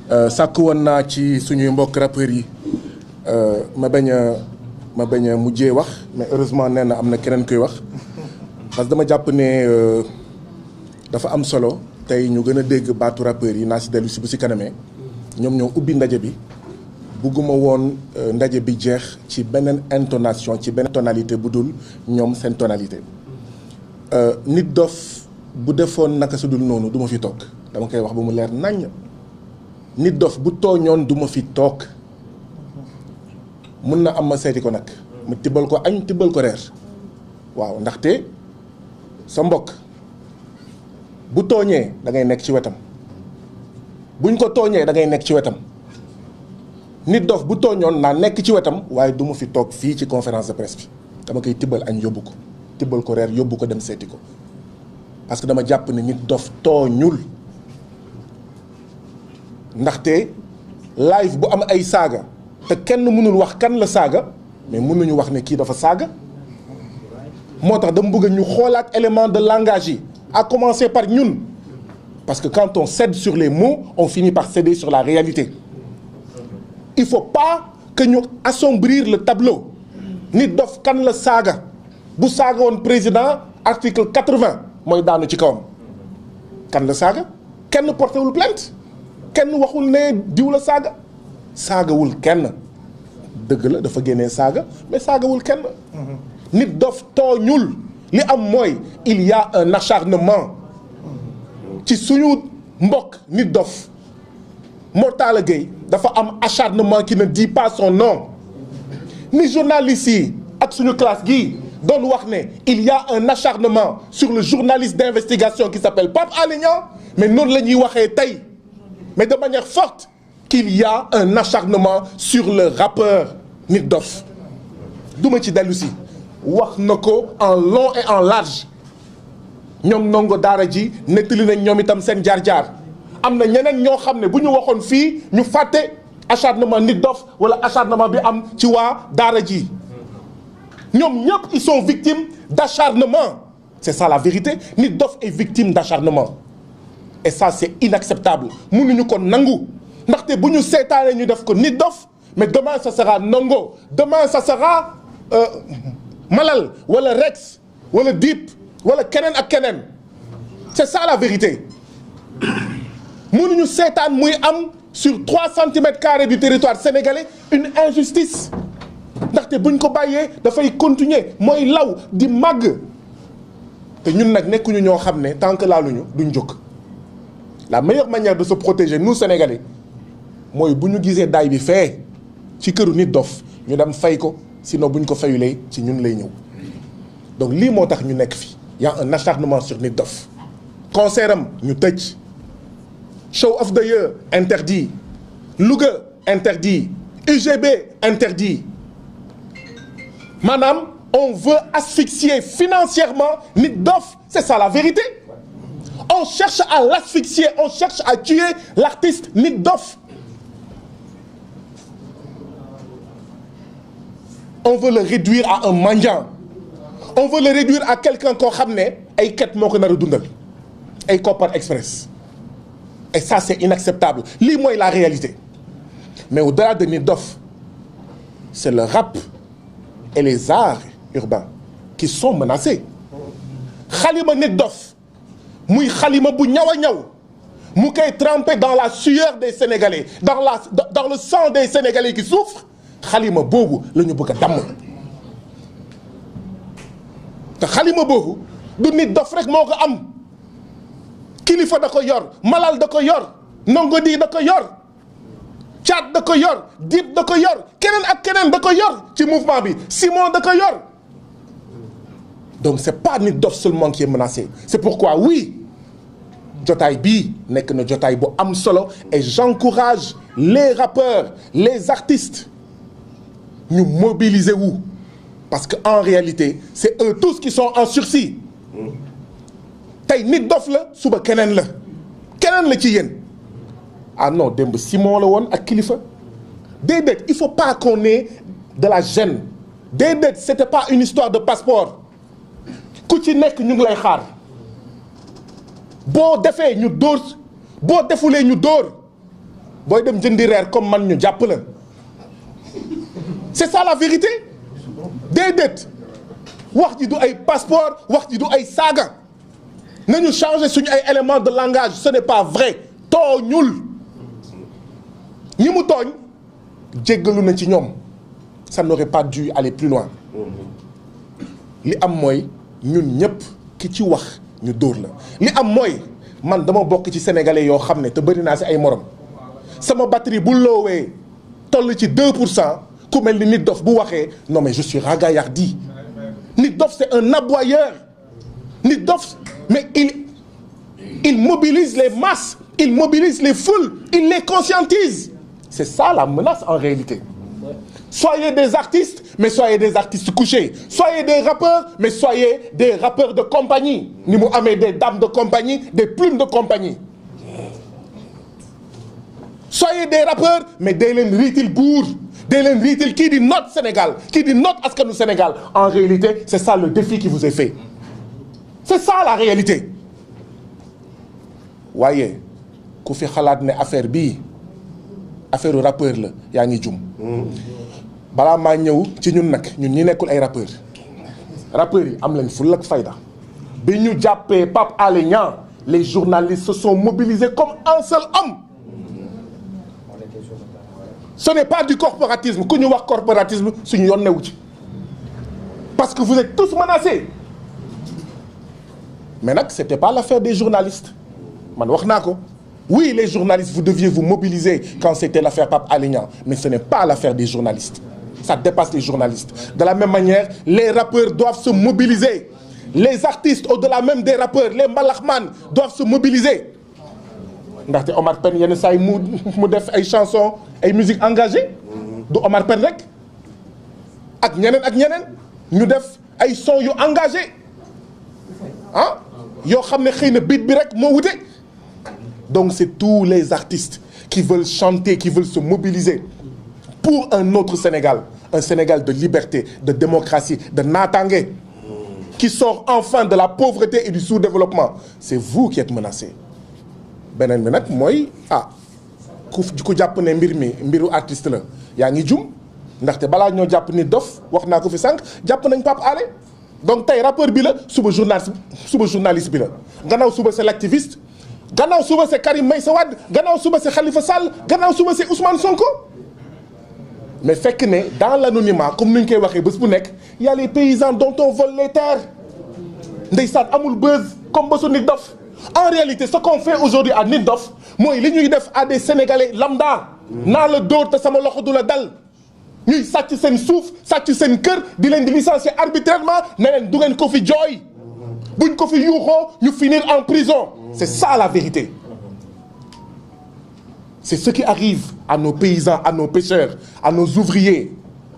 sàkk woon naa ci suñuy mbokk rappeurs yi ma bañ a mujjee wax mais heureusement nee na am na keneen koy wax parce que dama jàpp ne dafa am solo tey ñu gën a dégg baatu rappeurs yi naa si dellu si bu si kanamee ñoom ñoo ubbi ndaje bi bugguma woon ndaje bi jeex ci beneen intonation ci beneen tonalité bu dul ñoom seen tonalité Nit Dof bu defoon naka su dul noonu du ma fi toog dama koy wax ba mu leer naññ. Nit Dof bu tooñoon du ma fi toog mun na am ma seeti ko nag mu tibbal ko añ tibbal ko reer waaw ndaxte sa mbokk bu tooñee da ngay nekk ci wetam buñ ko tooñee da ngay nekk ci wetam Nit Dof bu tooñoon naa nekk ci wetam waaye du ma fi toog fii ci conférence de presse bi dama koy tibbal añ yóbbu ko tibbal ko reer yóbbu ko dem seeti ko parce que dama jàpp ne Nit Dof tooñul ndaxte live bu am ay saaga te kenn mënul wax kan la saaga mais mën nañu wax ne kii dafa saaga moo tax dama bëgg ñu xoolaat élément de langage yi à commencer par ñun parce que quand on cède sur les mots on finit par céder sur la réalité il faut pas que ñu assombrir le tableau Nit Dof kan la saaga bu saaga woon président article 80 mooy daanu ci kawam kan la saaga kenn portéwul plainte kenn waxul ne diw la saaga saagawul kenn dëgg la dafa génnee saaga mais saagawul kenn Nit Dof tooñul li am mooy il y a un acharnement ci suñu mbokk Nit Dof Mor Talla Gueye dafa am acharnement qui ne dit pas son nom ni journaliste yi ak suñu classe gii doon wax ne il y a un acharnement sur le journaliste d'investigation qui s'appelle Pape Alé Niang mais noonu la ñuy waxee tey mais de manière forte qu'il y a un acharnement sur le rappeur Nit Dof duma ci dellu si wax na ko en long et en large ñoom ndongo daara ji nettali nañ ñoom itam seen jaar-jaar am na ñeneen ñoo xam ne bu ñu waxoon fii ñu fàtte acharnement Nit Dof wala acharnement bi am ci waa daara ji ñoom ñëpp ils sont victimes d'acharnement c'est ça la vérité Nit Dof est victime d'acharnement et ça c'est inacceptable mënuñu ko nangu ndaxte bu ñu seetaanee ñu def ko Nit Dof mais demain ça sera Ndongo demain ça sera Malal wala Rex wala Dip wala keneen ak keneen c'est ça la vérité mënuñu seetaan muy am sur 3 centimètres carrés du territoire sénégalais une injustice ndaxte buñ ko bàyyee dafay continuer mooy law di màgg te ñun nag nekkuñu ñoo xam ne tant que laaluñu duñ jóg la meilleure manière de se protéger nous Sénégalais mooy bu ñu gisee daay bi fee ci këru Nit Dof ñu dem fay ko sinon bu ñu ko fayulee ci ñun lay ñëw donc lii moo tax ñu nekk fi y a un acharnement sur Nit Dof concert am ñu tëj show of the year interdit Louga interdit UGB interdit maanaam on veut asphyxier financièrement Nit Dof c'est ça la vérité on cherche à l'asphyxier on cherche à tuer l'artiste Nit Dof on veut le réduire à un mendiant on veut le réduire à quelqu'un koo xam ne ay ket moo ko nar a dundal ay Kopar Express et ça c'est inacceptable lii mooy la réalité mais au-delà de Nit Dof c'est le rap et les arts urbains qui sont menacés xalima Nit Dof muy xalima bu ñaw a ñaw mu koy trempé dans la sueur des Sénégalais dans le sang des Sénégalais qui souffrent xalima boobu la ñu bëgg a damm te xalima boobu du Nit Dof rek moo ko am Kilifa da ko yor Malal da ko yor Ndongo Di da ko yor Thiat da ko yor Dip da ko yor keneen ak keneen da ko yor ci mouvement bi Simon da ko yor donc c'est pas Nit Dof seulement qui est menacé c'est pourquoi oui jotaay bii nekk na jotaay bu am solo et j'encourage les rappeurs les artistes ñu mobiliser wu parce que en réalité c'est eux tous qui sont en sursis tey Nit Dof la suba keneen la ci yéen ah non démb Simon la woon ak Kilifa déedéet il faut pas qu'on ait de la gêne déedéet c'était pas une histoire de passeport ku ci nekk ñu ngi lay xaar boo defee ñu dóor boo defulee ñu dóor booy dem jëndi reer comme man ñu jàpp la c'est ça la vérité déedéet wax ji du ay passeport wax ji du ay saaga nañu changer suñu ay éléments de langage ce n'est pas vrai tooñul ñi mu tooñ jéggalu na ci ñoom ça n'aurait pas dû aller plus loin li am mooy ñun ñëpp ki ci wax ñu dóor la li am mooy man dama bokk ci sénégalais yoo xam ne te bëri naa si ay morom sama batterie bu loowee toll ci 2% ku mel ni Nit Dof bu waxee non mais je suis ragaillardi Nit Dof c'est un aboyeur Nit Dof mais il mobilise les masses il mobilise les foules il les conscientise c'est ça la menace en réalité soyez des artistes mais soyez des artistes couchés soyez des rappeurs mais soyez des rappeurs de compagnie ni mu amee des dames de compagnie des plumes de compagnie soyez des rappeurs mais dee leen riitil buur dee leen riitil kii di noot Sénégal kii di noot askanu Sénégal en réalité c'est ça le défi qui vous est fait c'est ça la réalité waaye ku fi xalaat ne affaire bii affaire rappeur la yaa ngi jum balaa maa ñëw ci ñun nag ñun ñi nekkul ay rappeurs yi am lañ ful ak fayda bi ñu jàppee Pape Alé Niang les journalistes se sont mobilisés comme un seul homme ce n'est pas du corporatisme ku ñu wax corporatisme suñu yoon newu ci parce que vous êtes tous menacés mais nag c'était pas l'affaire des journalistes man wax naa ko oui les journalistes vous deviez vous mobiliser quand c'était l'affaire Pape Alé Niang mais ce n'est pas l'affaire des journalistes ça dépasse les journalistes de la même manière les rappeurs doivent se mobiliser les artistes au-delà même des rappeurs les mbalaxman doivent se mobiliser ndaxte Omar Pène yenn saa yi mu def ay chansons ay musique engagée du Omar Pène rek ak ñeneen ñu def ay sons yu engagés ah yoo xam ne xëy na beat bi rek moo wute donc c'est tous les artistes qui veulent chanter qui veulent se mobiliser pour un autre Sénégal un Sénégal de liberté de démocratie de naataange qui sort enfin de la pauvreté et du sous-développement c'est vous qui êtes menacés beneen bi nag mooy ku jàpp ne mbiru artiste la yaa ngi jum ndaxte balaa ñoo jàpp Nit Dof wax naa ko fi sànq jàpp nañ Pape Alé donc tey rappeur bi la suba journaliste bi la gannaaw suba c'est l'activiste gannaaw suba c'est Karim Meïssa Wade gannaaw suba c'est Khalifa Sall gannaaw suba c'est Ousmane Sonko mais fekk ne dans l'anonymat comme ni ñu koy waxee bés bu nekk y a les paysans dont on vole les terres ndeysaan amul buzz comme bésu Nit Dof en réalité ce qu'on fait aujourd'hui à Nit Dof mooy li ñuy def à des Sénégalais lambda naa la dóor te sama loxo du la dal ñuy sàcc seen suuf sàcc seen kër di leen di licencier arbitrairement ne leen du ngeen ko fi jooy buñ ko fi yuuxoo ñu finir en prison c'est ça la vérité c'est ce qui arrive à nos paysans à nos pêcheurs à nos ouvriers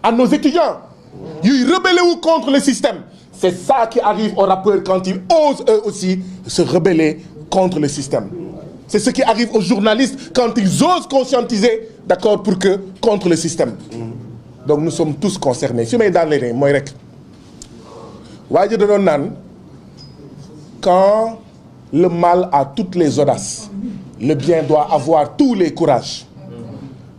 à nos étudiants yuy rebeller wu contre le système c'est ça qui arrive aux rappeurs quand ils osent eux aussi se rebeller contre le système c'est ce qui arrive aux journalistes quand ils osent conscientiser d'accord pour que contre le système donc nous sommes tous concernés fi may daan leen mooy rek waa ji da doon naan quand le mal a toutes les audaces le bien doit avoir tous les courages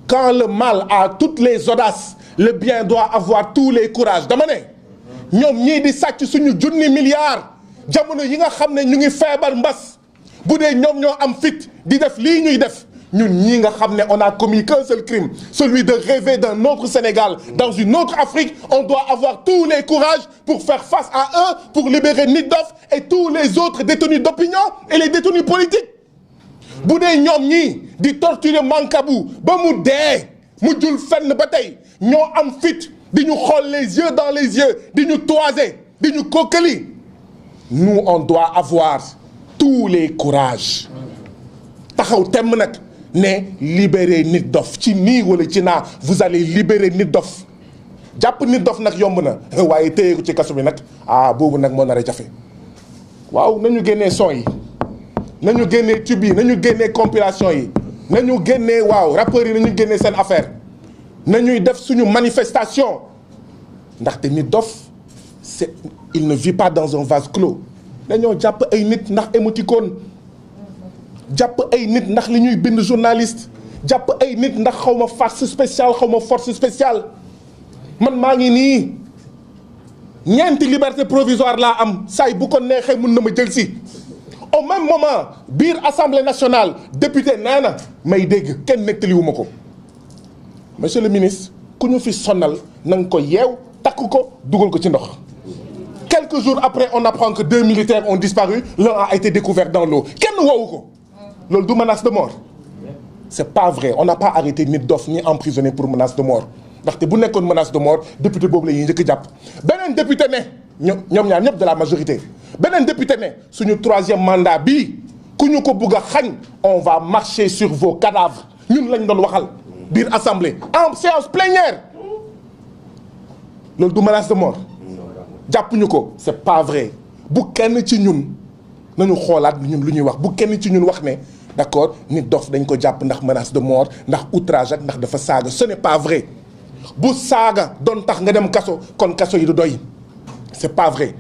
quand le mal a toutes les audaces le bien doit avoir tous les courages dama ne ñoom ñii di sàcc suñu junni milliards jamono yi nga xam ne ñu ngi feebar mbas bu dee ñoom ñoo am fit di def lii ñuy def ñun ñii nga xam ne on a commis qu'un seul crime celui de rêver d'un autre Sénégal dans une autre Afrique on doit avoir tous les courages pour faire face à eux pour libérer Nit Dof et tous les autres détenus d'opinion et les détenus politiques bu dee ñoom ñii di torturer Mancabou ba mu dee mu jul fenn ba tey ñoo am fit di ñu xool les yeux dans les yeux di ñu toiser di ñu kokkali nous on doit avoir tous les courages taxaw temm nag ne libérer Nit Dof ci nii wala ci naa vous allez libérer Nit Dof jàpp Nit Dof nag yomb na waaye téye ko ci kaso bi nag boobu nag moo nar a jafe waaw nañu génnee son yi nañu génnee tube yi nañu génnee compilation yi nañu génnee waaw rappeurs yi nañu génnee seen affaire nañuy def suñu manifestation ndaxte Nit Dof c'est il ne vit pas dans un vase clos dañoo jàpp ay nit ndax émoticône jàpp ay nit ndax li ñuy bind journaliste jàpp ay nit ndax xaw ma force spéciale xaw ma force spéciale man maa ngi nii ñeenti liberté provisoire laa am saay bu ko neexee mun na ma jël si. au même moment biir assemblée nationale député nee na may dégg kenn nettaliwuma ko monsieur le ministre ku ñu fi sonal na nga ko yeew takk ko dugal ko ci ndox. Quelques jours après on apprend que 2 militaires ont disparu, l'un a été découvert dans l'eau kenn woowu ko loolu du menace de mort. C'est pas vrai, on n'a pas arrêté nit dof ni emprisonné pour menace de mort ndaxte bu nekkoon menace de mort député boobu la ñuy njëkk jàpp. beneen député ne ñoom ñaar ñëpp de la majorité beneen député ne suñu 3e mandat bii ku ñu ko bugg a xañ on va marcher sur vos cadavres ñun lañ doon waxal biir assemblée en séance plénière loolu du menace de mort. jàppuñu ko c'est pas vrai bu kenn ci ñun nañu xoolaat ñun lu ñuy wax bu kenn ci ñun wax ne d'accord nit dof dañ ko jàpp ndax menace de mort ndax outrage ak ndax dafa saaga ce n'est pas vrai bu saaga doon tax nga dem kaso kon kaso yi du doy c'est pas vrai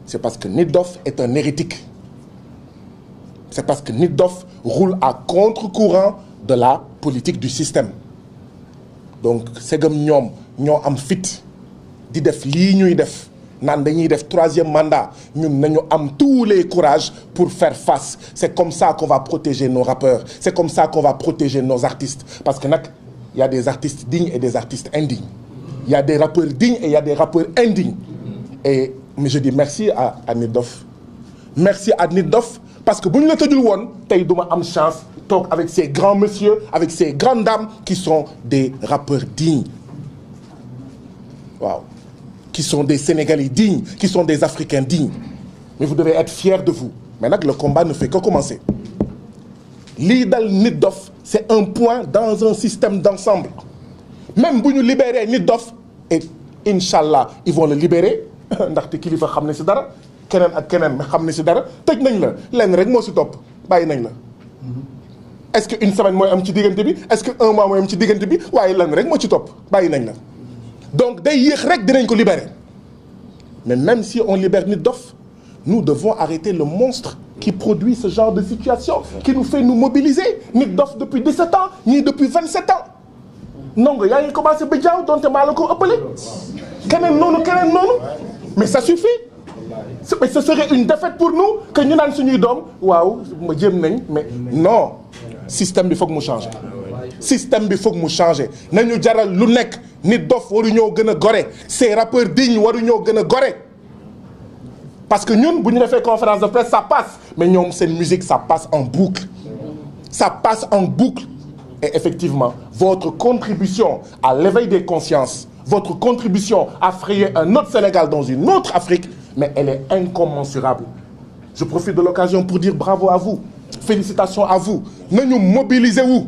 c'est parce que nit dof est un hérétique c'est parce que nit dof roule à contre-courant de la politique du système donc segam ñoom ñoo am fit di def lii ñuy def naan dañuy def 3e mandat ñun nañu am tous les courages pour faire face c'est comme ça qu'on va protéger nos rappeurs c'est comme ça qu'on va protéger nos artistes parce que nag il y a des artistes dignes et des artistes indignes il y a des rappeurs dignes et il y a des rappeurs indignes et mais je dis merci à Nit Doff merci à Nit Doff parce que bu ñu la tëjul woon tey duma am chance toog avec ces grands messieurs avec ces grandes dames qui sont des rappeurs dignes waaw qui sont des Sénégalais dignes, qui sont des Africains dignes. Mais vous devez être fiers de vous. Maintenant, le combat ne fait que commencer. Lii dal Nit Doff, c'est un point dans un système d'ensemble. Même bu ñu libérer Nit Doff, et Inch'Allah, ils vont le libérer, ndaxte kilifa xam ne si dara, keneen ak keneen xam ne si dara, tëj nañ la, lenn rek moo si topp, bàyyi nañ la. Est-ce que une semaine mooy am ci diggante bi? Est-ce que un mois mooy am ci diggante bi? waaye lenn rek moo ci topp, bàyyi nañ la. Donc day yéex rek dinañ ko libérer mais même si on libère Nit Doff nous devons arrêter le monstre qui produit ce genre de situation qui nous fait nous mobiliser Nit Doff depuis 17 ans ñii depuis 27 ans non yaa ngi commencé ba jaaw donte maa la ko ëppale keneen noonu mais ça suffit mais ce serait une défaite pour nous que ñu naan suñuy doom waaw ma jéem nañ mais non système bi foog mu changer système bi foog mu changer nañu jaral lu nekk Nit Doff waru ñoo gën a gore ces rappeurs dignes waru ñoo gën a gore parce que ñun bu ñu defee conférence de presse ça passe mais ñoom seen musique ça passe en boucle et effectivement votre contribution à l'éveil des consciences votre contribution à frayer un autre Sénégal dans une autre Afrique mais elle est incommensurable je profite de l'occasion pour dire bravo à vous félicitations à vous nañu mobiliser wu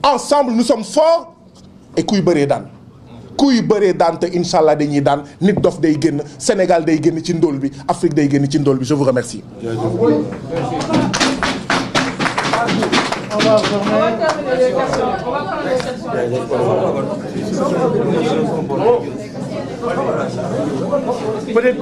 ensemble nous sommes forts et kuy bëree daan te Inch'Allah dañuy daan Nit Doff day génn Sénégal day génn ci ndóol bi Afrique day génn ci ndóol bi je vous remercie. On va terminer les questions. On va prendre les questions. Peut-être